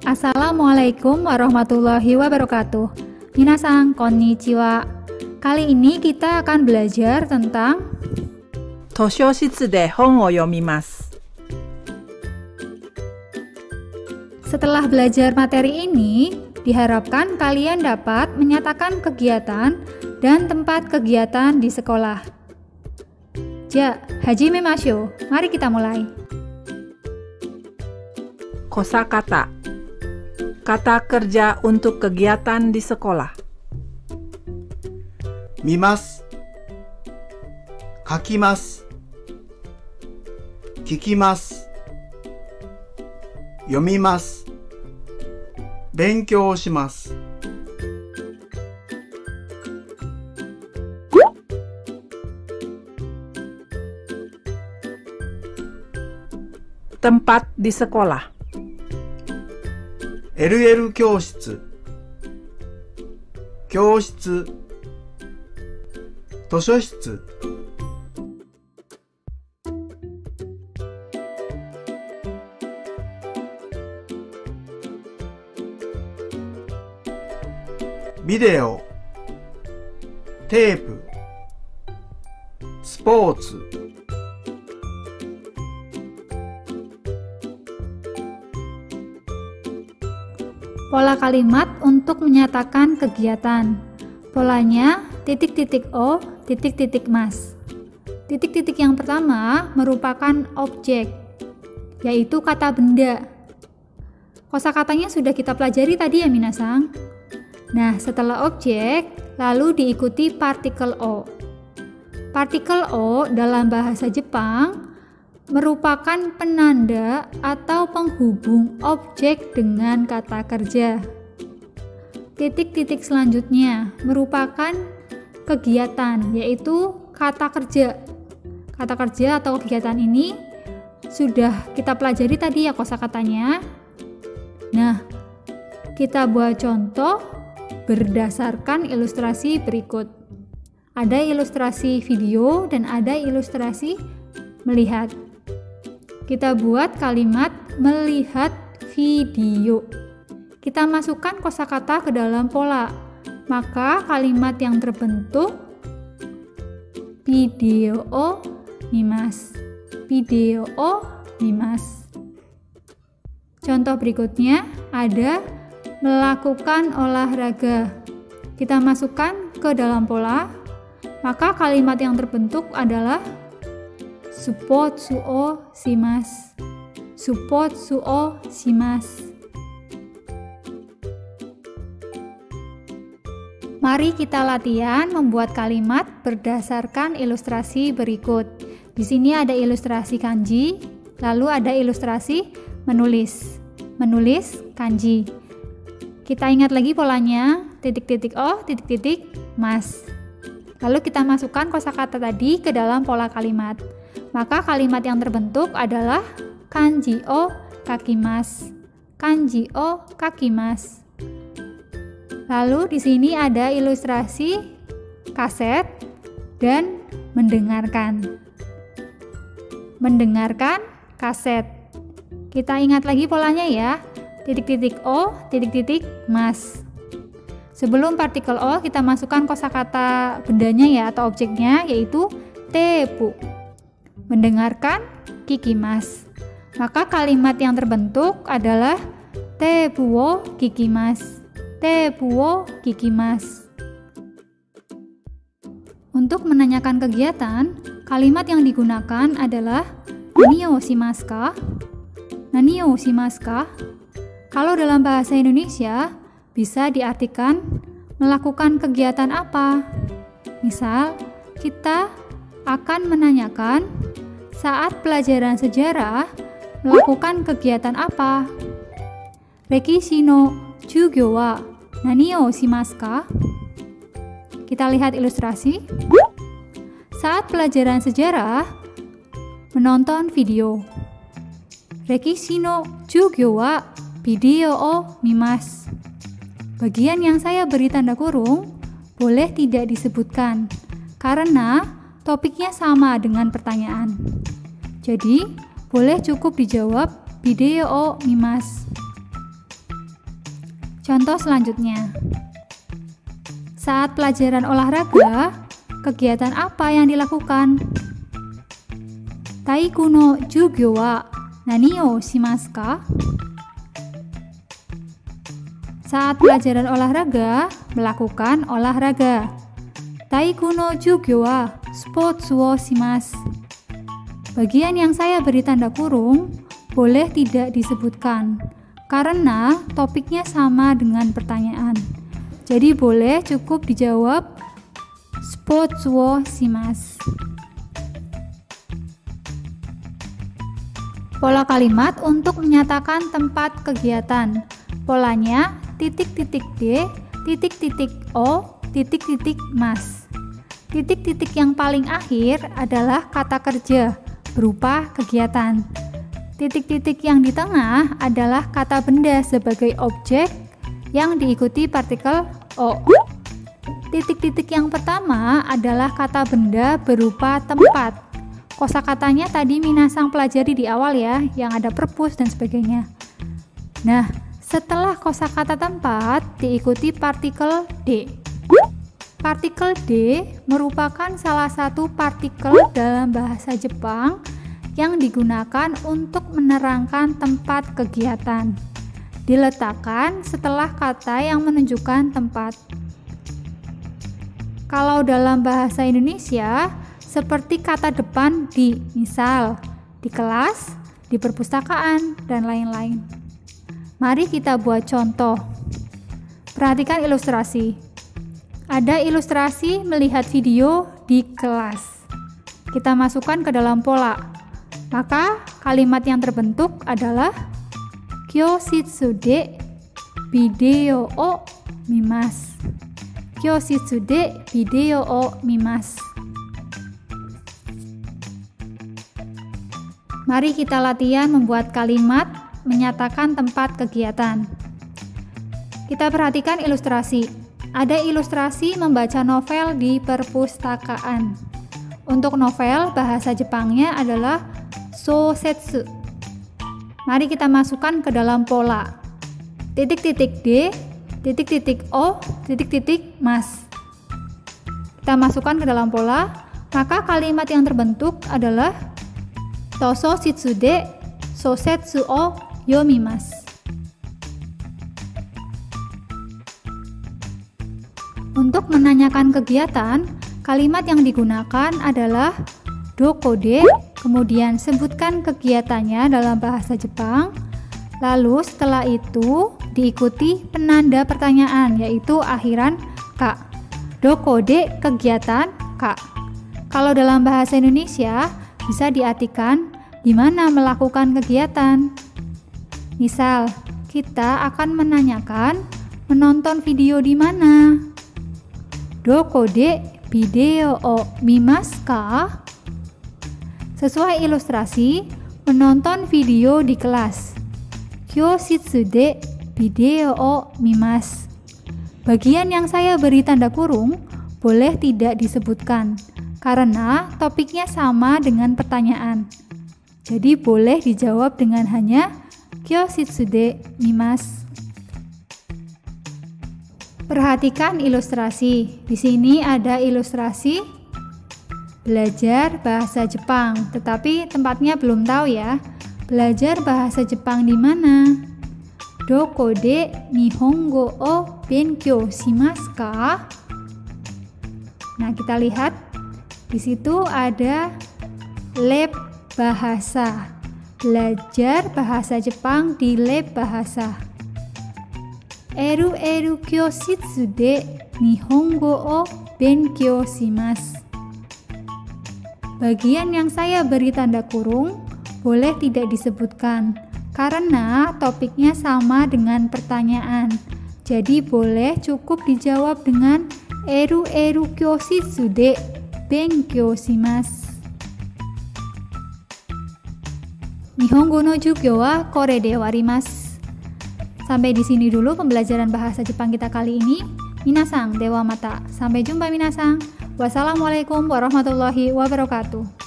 Assalamualaikum warahmatullahi wabarakatuh. Minasan, konnichiwa. Kali ini kita akan belajar tentang 図書室で本を読みます。 Setelah belajar materi ini, diharapkan kalian dapat menyatakan kegiatan dan tempat kegiatan di sekolah. Ja, hajimemashou. Mari kita mulai. Kosakata. Kata kerja untuk kegiatan di sekolah. 見ます。書きます。聞きます。読みます。勉強します。 Tempat di sekolah. LL 教室。教室。図書室。ビデオ。テープ。スポーツ。 Pola kalimat untuk menyatakan kegiatan. Polanya titik-titik O, titik-titik mas. Titik-titik yang pertama merupakan objek, yaitu kata benda. Kosakatanya sudah kita pelajari tadi ya minasang. Nah, setelah objek, lalu diikuti partikel O. Partikel O dalam bahasa Jepang merupakan penanda atau penghubung objek dengan kata kerja. Titik-titik selanjutnya merupakan kegiatan, yaitu kata kerja. Kata kerja atau kegiatan ini sudah kita pelajari tadi ya kosakatanya. Nah, kita buat contoh berdasarkan ilustrasi berikut. Ada ilustrasi video dan ada ilustrasi melihat. Kita buat kalimat melihat video. Kita masukkan kosakata ke dalam pola. Maka kalimat yang terbentuk video o mimas. Video o mimas. Contoh berikutnya ada melakukan olahraga. Kita masukkan ke dalam pola. Maka kalimat yang terbentuk adalah Suppotsu o shimasu. Suppotsu o shimasu. Mari kita latihan membuat kalimat berdasarkan ilustrasi berikut. Di sini ada ilustrasi kanji, lalu ada ilustrasi menulis. Menulis kanji. Kita ingat lagi polanya, titik-titik O, titik-titik mas. Lalu kita masukkan kosakata tadi ke dalam pola kalimat. Maka kalimat yang terbentuk adalah kanji o kakimasu. Kanji o kakimasu. Lalu di sini ada ilustrasi kaset dan mendengarkan. Mendengarkan kaset. Kita ingat lagi polanya ya. Titik-titik o, titik-titik mas. Sebelum partikel o kita masukkan kosakata bendanya ya atau objeknya yaitu tepu. Mendengarkan kikimas. Maka kalimat yang terbentuk adalah tepu wo kikimas. Tepu wo kikimas. Untuk menanyakan kegiatan, kalimat yang digunakan adalah nani o shimasu ka? Nani o shimasu ka? Kalau dalam bahasa Indonesia bisa diartikan melakukan kegiatan apa? Misal, kita akan menanyakan saat pelajaran sejarah melakukan kegiatan apa? Rekishi no chūgyō wa nani o shimasu ka? Kita lihat ilustrasi. Saat pelajaran sejarah menonton video. Rekishi no chūgyō wa video o mimasu. Bagian yang saya beri tanda kurung boleh tidak disebutkan karena topiknya sama dengan pertanyaan. Jadi, boleh cukup dijawab video o mimasu. Contoh selanjutnya. Saat pelajaran olahraga, kegiatan apa yang dilakukan? Taiku no jugyo wa nani o shimasu ka? Saat pelajaran olahraga, melakukan olahraga. Taiku no jugyo wa spotsu wo shimasu. Bagian yang saya beri tanda kurung boleh tidak disebutkan karena topiknya sama dengan pertanyaan. Jadi boleh cukup dijawab spotsu wo shimasu. Pola kalimat untuk menyatakan tempat kegiatan. Polanya titik-titik D, titik-titik O, titik-titik mas. Titik-titik yang paling akhir adalah kata kerja berupa kegiatan. Titik-titik yang di tengah adalah kata benda sebagai objek yang diikuti partikel O. Titik-titik yang pertama adalah kata benda berupa tempat. Kosakatanya tadi minasang pelajari di awal ya, yang ada perpus dan sebagainya. Nah, setelah kosakata tempat diikuti partikel D. Partikel D merupakan salah satu partikel dalam bahasa Jepang yang digunakan untuk menerangkan tempat kegiatan. Diletakkan setelah kata yang menunjukkan tempat. Kalau dalam bahasa Indonesia, seperti kata depan di, misal, di kelas, di perpustakaan, dan lain-lain. Mari kita buat contoh. Perhatikan ilustrasi. Ada ilustrasi melihat video di kelas. Kita masukkan ke dalam pola. Maka kalimat yang terbentuk adalah Kyoshitsu de video o mimasu. Kyoshitsu de video o mimasu. Mari kita latihan membuat kalimat menyatakan tempat kegiatan. Kita perhatikan ilustrasi. Ada ilustrasi membaca novel di perpustakaan. Untuk novel, bahasa Jepangnya adalah sosetsu. Mari kita masukkan ke dalam pola. Titik-titik D, titik-titik O, titik-titik mas. Kita masukkan ke dalam pola, maka kalimat yang terbentuk adalah Tososhitsu de sosetsu o yomimasu. Untuk menanyakan kegiatan, kalimat yang digunakan adalah doko de, kemudian sebutkan kegiatannya dalam bahasa Jepang, lalu setelah itu diikuti penanda pertanyaan yaitu akhiran ka. Doko de kegiatan ka. Kalau dalam bahasa Indonesia bisa diartikan di mana melakukan kegiatan. Misal, kita akan menanyakan menonton video di mana. Doko de video o mimasu ka? Sesuai ilustrasi, menonton video di kelas. Kyoshitsu de video o mimasu. Bagian yang saya beri tanda kurung boleh tidak disebutkan karena topiknya sama dengan pertanyaan. Jadi boleh dijawab dengan hanya Kyoshitsu de mimasu. Perhatikan ilustrasi. Di sini ada ilustrasi belajar bahasa Jepang, tetapi tempatnya belum tahu ya. Belajar bahasa Jepang di mana? Doko de nihongo o benkyou shimasu ka? Nah, kita lihat di situ ada lab bahasa. Belajar bahasa Jepang di lab bahasa. Eru kyoshitsu de nihongo o benkyou shimasu. Bagian yang saya beri tanda kurung boleh tidak disebutkan karena topiknya sama dengan pertanyaan. Jadi boleh cukup dijawab dengan eru kyoshitsu de benkyou shimasu. Nihongo no jugyo wa kore de warimasu. Sampai di sini dulu pembelajaran bahasa Jepang kita kali ini. Minasang dewa mata. Sampai jumpa minasang. Wassalamualaikum warahmatullahi wabarakatuh.